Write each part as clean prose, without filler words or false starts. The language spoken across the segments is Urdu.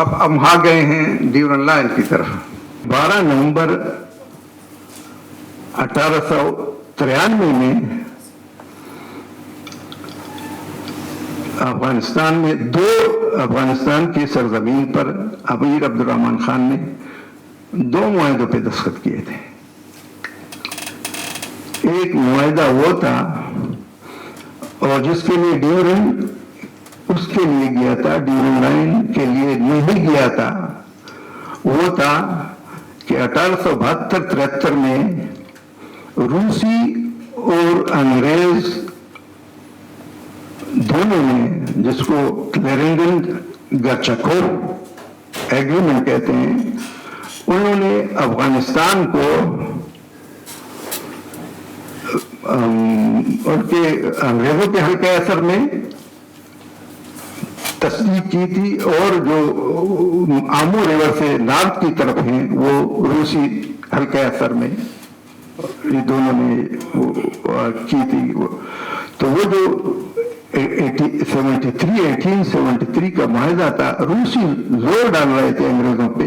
اب ہم آ گئے ہیں ڈیورن لائن کی طرف. 12 نومبر 1893 میں افغانستان میں افغانستان کی سرزمین پر امیر عبد الرحمن خان نے 2 معاہدوں پہ دستخط کیے تھے. ایک معاہدہ وہ تھا اور جس کے لیے ڈیورن اس کے لیے گیا تھا, ڈیورن لائن کے لیے نہیں گیا تھا. وہ تھا کہ 1872-73 میں روسی اور انگریز دونوں نے, جس کو کلیرنگن-گرچکوف ایگریمنٹ کہتے ہیں, انہوں نے افغانستان کو ان کے انگریزوں کے حلقہ اثر میں تصدیق کی تھی, اور جو آمو ریور سے نارتھ کی طرف ہیں وہ روسی حلقہ اثر میں یہ دونوں نے کی تھی. تو وہ جو 1873 کا معاہدہ تھا, روسی زور ڈال رہے تھے انگریزوں پہ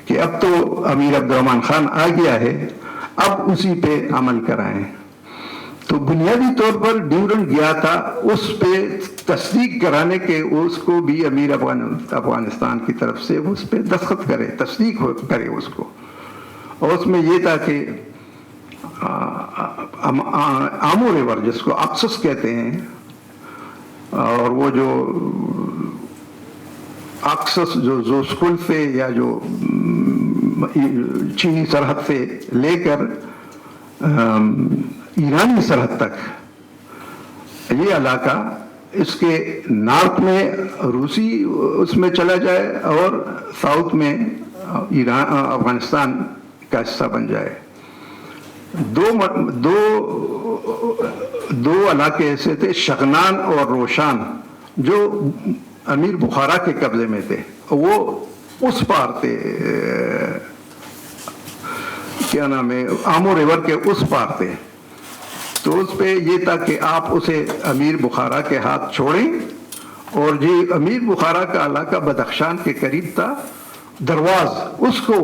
کہ اب تو امیر عبد الرحمن خان آ گیا ہے, اب اسی پہ عمل کرائیں. تو بنیادی طور پر ڈیورن گیا تھا اس پہ تصدیق کرانے کے, اس کو بھی امیر افغانستان کی طرف سے اس پہ دستخط کرے, تصدیق کرے اس کو. اور اس میں یہ تھا کہ آمو ریور, جس کو اکسس کہتے ہیں, اور وہ جو اکسس جو زوسکل سے یا جو چینی سرحد سے لے کر ایرانی سرحد تک, یہ علاقہ اس کے نارتھ میں روسی اس میں چلا جائے اور ساؤتھ میں افغانستان کا حصہ بن جائے. دو علاقے ایسے تھے, شغنان اور روشان, جو امیر بخارا کے قبضے میں تھے. وہ اس پار تھے, کیا نام ہے, آمو ریور کے اس پار تھے. تو اس پہ یہ تھا کہ آپ اسے امیر بخارا کے ہاتھ چھوڑیں, اور جی امیر بخارا کا علاقہ بدخشان کے قریب تھا, درواز, اس کو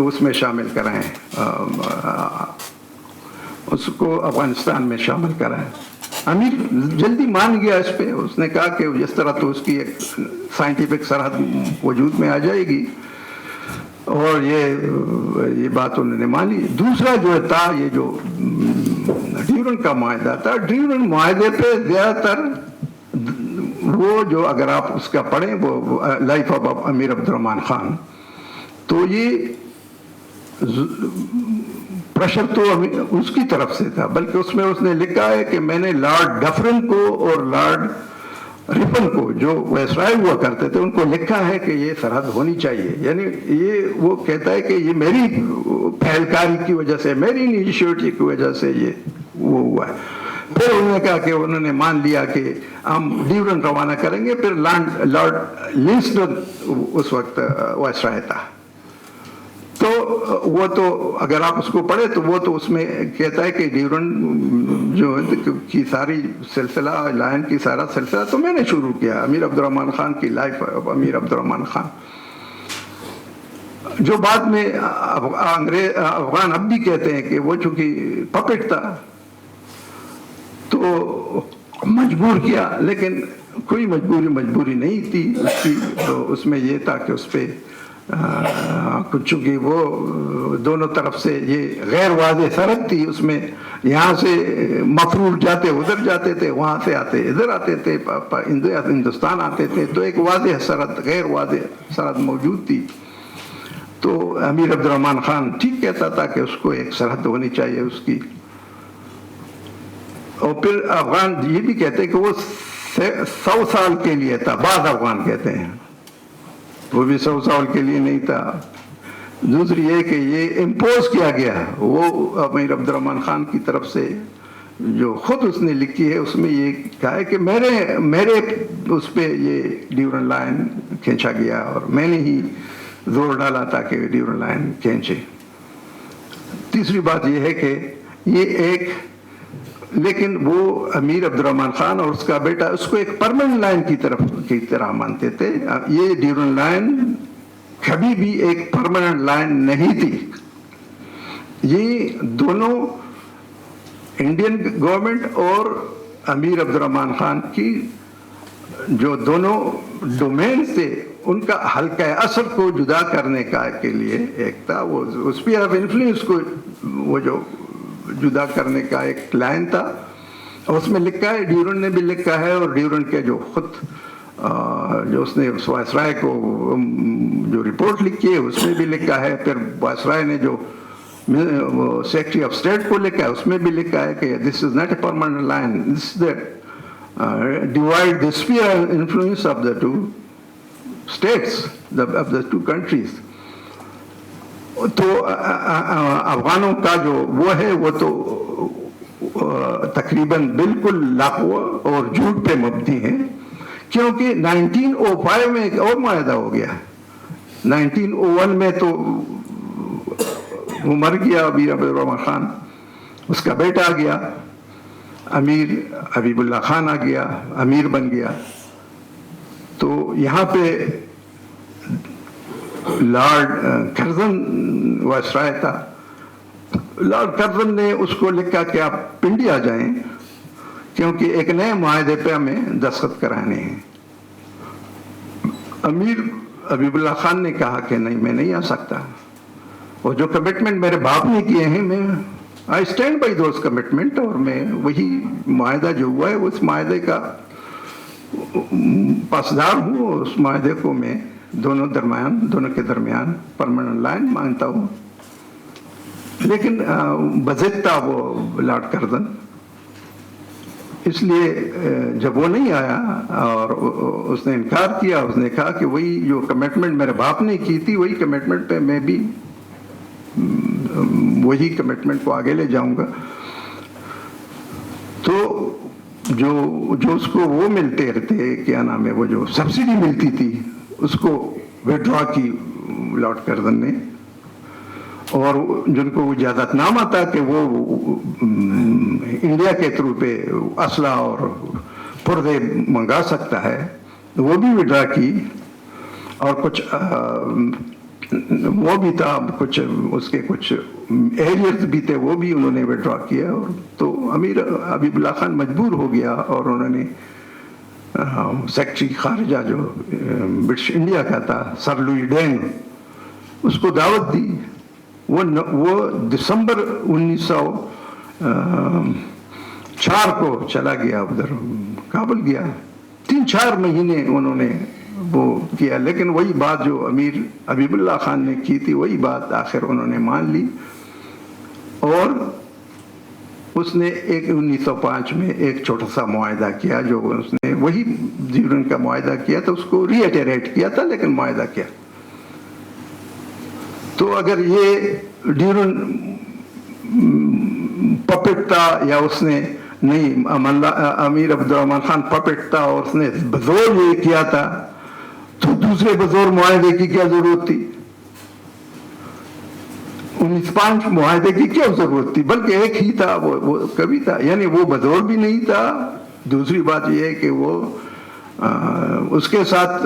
اس میں شامل کرائیں, اس کو افغانستان میں شامل کرائیں. امیر جلدی مان گیا اس پہ. اس نے کہا کہ جس طرح تو اس کی ایک سائنٹیفک سرحد وجود میں آ جائے گی, اور یہ بات انہوں نے مان لی. دوسرا جو تھا یہ جو ڈیورن کا معاہدہ تھا, ڈیورن معاہدے پہ زیادہ تر وہ جو اگر آپ اس کا پڑھیں وہ لائف آف امیر عبد الرحمن خان, تو یہ پریشر تو اس کی طرف سے تھا, بلکہ اس میں اس نے لکھا ہے کہ میں نے لارڈ ڈفرن کو اور لارڈ رپن کو, جو وائسرائے ہوا کرتے تھے, ان کو لکھا ہے کہ یہ سرحد ہونی چاہیے. یعنی یہ وہ کہتا ہے کہ یہ میری پہلکاری کی وجہ سے, میری انیشیٹو کی وجہ سے یہ وہ ہوا ہے. پھر انہوں نے کہا کہ انہوں نے مان لیا کہ ہم ڈیورن روانہ کریں گے. پھر لارڈ لنسڈن اس وقت وائسرائے تھا. تو وہ تو اگر آپ اس کو پڑھیں تو وہ تو اس میں کہتا ہے کہ ڈیورن جو کی ساری سلسلہ, لائن کی سارا سلسلہ تو میں نے شروع کیا. امیر عبد الرحمن خان کی لائف, امیر عبد الرحمن خان جو بعد میں افغان اب بھی کہتے ہیں کہ وہ چونکہ پپٹ تھا تو مجبور کیا, لیکن کوئی مجبوری نہیں تھی اس کی. تو اس میں یہ تھا کہ اس پہ چونکہ وہ دونوں طرف سے یہ غیر واضح سرحد تھی, اس میں یہاں سے مفرور جاتے ادھر جاتے تھے, وہاں سے آتے ادھر آتے تھے, ہندوستان آتے تھے. تو ایک واضح سرحد, غیر واضح سرحد موجود تھی. تو امیر عبد الرحمن خان ٹھیک کہتا تھا کہ اس کو ایک سرحد ہونی چاہیے اس کی. اور پھر افغان یہ بھی کہتے ہیں کہ وہ 100 سال کے لیے تھا, بعض افغان کہتے ہیں وہ بھی 100 سال کے لیے نہیں تھا. دوسری یہ کہ یہ امپوز کیا گیا, وہ امیر عبد الرحمن خان کی طرف سے جو خود اس نے لکھی ہے, اس میں یہ کہا ہے کہ میرے اس پہ یہ ڈیورن لائن کھینچا گیا, اور میں نے ہی زور ڈالا تھا کہ ڈیورن لائن کھینچے. تیسری بات یہ ہے کہ یہ ایک لیکن وہ امیر عبد الرحمان خان اور اس کا بیٹا اس کو ایک پرماننٹ لائن کی طرح مانتے تھے. یہ ڈیورنڈ لائن کبھی بھی ایک پرماننٹ لائن نہیں تھی. یہ دونوں انڈین گورنمنٹ اور امیر عبد الرحمان خان کی جو دونوں ڈومینز تھے ان کا حلقہ اثر کو جدا کرنے کا کے لیے ایک تھا. وہ اسپیئر آف انفلوئنس کو وہ جو جدا کرنے کا ایک لائن تھا, اور اس میں لکھا ہے, ڈیورنڈ نے بھی لکھا ہے, اور ڈیورنڈ کے جو خود جو اس نے وائسرائے کو جو رپورٹ لکھی ہے اس میں بھی لکھا ہے, پھر وائسرائے نے جو سیکرٹری آف اسٹیٹ کو لکھا ہے اس میں بھی لکھا ہے کہ this is not a permanent line, this is the divide the sphere influence of the two states, of the two countries. تو افغانوں کا جو وہ ہے وہ تو تقریباً بالکل لاغو اور جھوٹ پہ مبنی ہے, کیونکہ 1905 میں ایک اور معاہدہ ہو گیا. 1901 میں تو وہ مر گیا امیر عبد الرحمان خان, اس کا بیٹا آ گیا امیر حبیب اللہ خان آ گیا, امیر بن گیا. تو یہاں پہ لارڈ کرزن وائسرائے تھا. لارڈ کرزن نے اس کو لکھا کہ آپ انڈیا جائیں کیونکہ ایک نئے معاہدے پہ ہمیں دستخط کرانے ہیں. امیر حبیب اللہ خان نے کہا کہ نہیں, میں نہیں آ سکتا, اور جو کمٹمنٹ میرے باپ نے کیے ہیں میں I stand by those commitment, اور میں وہی معاہدہ جو ہوا ہے اس معاہدے کا پاسدار ہوں, اور اس معاہدے کو میں دونوں کے درمیان پرماننٹ لائن مانتا ہوں. لیکن بضد تھا وہ لارڈ کرزن, اس لیے جب وہ نہیں آیا اور اس نے انکار کیا, اس نے کہا کہ وہی جو کمٹمنٹ میرے باپ نے کی تھی وہی کمٹمنٹ پہ میں بھی وہی کمٹمنٹ کو آگے لے جاؤں گا. تو جو اس کو وہ ملتے رہتے, کیا نام ہے, وہ جو سبسڈی ملتی تھی اس کو وڈرا کی لارڈ کرزن نے, اور جن کو اجازت نامہ تھا کہ وہ انڈیا کے تھرو پہ اسلحہ اور پردے منگا سکتا ہے, وہ بھی وڈرا کی. اور کچھ وہ بھی تھا, کچھ اس کے کچھ ایریز بھی تھے, وہ بھی انہوں نے وڈرا کیا. اور تو امیر حبیب اللہ خان مجبور ہو گیا, اور انہوں نے سیکرٹری خارجہ جو برٹش انڈیا کا تھا سر لوئی ڈینگ, اس کو دعوت دی. وہ دسمبر 1904 کو چلا گیا, ادھر کابل گیا. 3-4 مہینے انہوں نے وہ کیا, لیکن وہی بات جو امیر حبیب اللہ خان نے کی تھی وہی بات آخر انہوں نے مان لی. اور اس نے 1905 میں ایک چھوٹا سا معاہدہ کیا, جو اس نے وہی ڈیورنڈ کا معاہدہ کیا تھا, اس کو ری ایٹریٹ کیا تھا لیکن معاہدہ کیا. تو اگر یہ ڈیورنڈ پپٹ تھا یا اس نے نہیں, امیر عبد الرحمان خان پپٹ تھا اور اس نے بزور یہ کیا تھا, تو دوسرے بزور معاہدے کی کیا ضرورت تھی؟ 1905 معاہدے کی کیا ضرورت تھی؟ بلکہ ایک ہی تھا, وہ کبھی تھا, یعنی وہ بزور بھی نہیں تھا. دوسری بات یہ ہے کہ وہ اس کے ساتھ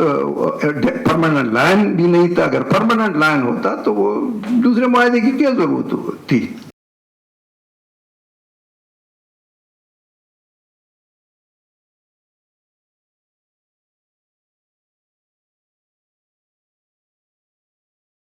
پرماننٹ لائن بھی نہیں تھا. اگر پرماننٹ لائن ہوتا تو وہ دوسرے معاہدے کی کیا ضرورت تھی؟